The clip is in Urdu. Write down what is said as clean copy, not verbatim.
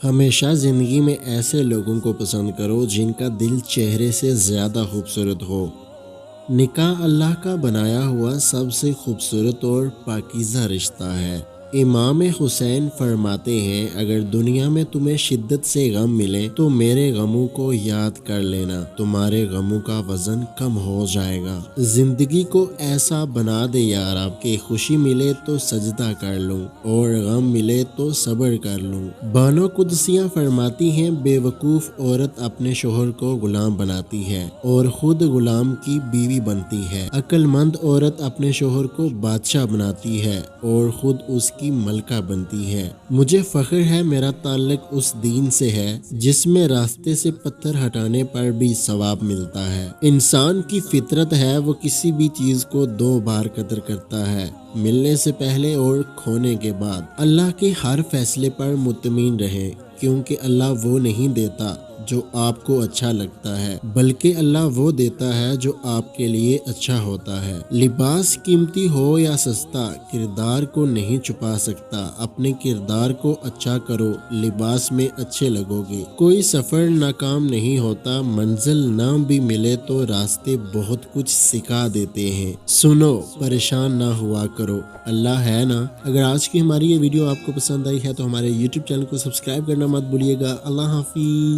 ہمیشہ زندگی میں ایسے لوگوں کو پسند کرو جن کا دل چہرے سے زیادہ خوبصورت ہو۔ نکاح اللہ کا بنایا ہوا سب سے خوبصورت اور پاکیزہ رشتہ ہے۔ امام حسین فرماتے ہیں، اگر دنیا میں تمہیں شدت سے غم ملے تو میرے غموں کو یاد کر لینا، تمہارے غموں کا وزن کم ہو جائے گا۔ زندگی کو ایسا بنا دے یا رب کہ خوشی ملے تو سجدہ کر لوں اور غم ملے تو صبر کر لوں۔ بانو قدسیہ فرماتی ہیں، بے وقوف عورت اپنے شوہر کو غلام بناتی ہے اور خود غلام کی بیوی بنتی ہے۔ عقل مند عورت اپنے شوہر کو بادشاہ بناتی ہے اور خود اس کی ملکہ بنتی ہے۔ مجھے فخر ہے میرا تعلق اس دین سے ہے جس میں راستے سے پتھر ہٹانے پر بھی ثواب ملتا ہے۔ انسان کی فطرت ہے وہ کسی بھی چیز کو دو بار قدر کرتا ہے، ملنے سے پہلے اور کھونے کے بعد۔ اللہ کے ہر فیصلے پر مطمئن رہیں، کیونکہ اللہ وہ نہیں دیتا جو آپ کو اچھا لگتا ہے، بلکہ اللہ وہ دیتا ہے جو آپ کے لیے اچھا ہوتا ہے۔ لباس قیمتی ہو یا سستا، کردار کو نہیں چھپا سکتا۔ اپنے کردار کو اچھا کرو، لباس میں اچھے لگو گے۔ کوئی سفر ناکام نہیں ہوتا، منزل نہ بھی ملے تو راستے بہت کچھ سکھا دیتے ہیں۔ سنو، پریشان نہ ہوا کرو، اللہ ہے نا۔ اگر آج کی ہماری یہ ویڈیو آپ کو پسند آئی ہے تو ہمارے YouTube چینل کو سبسکرائب کرنا مت بھولیے گا۔ اللہ حافظ۔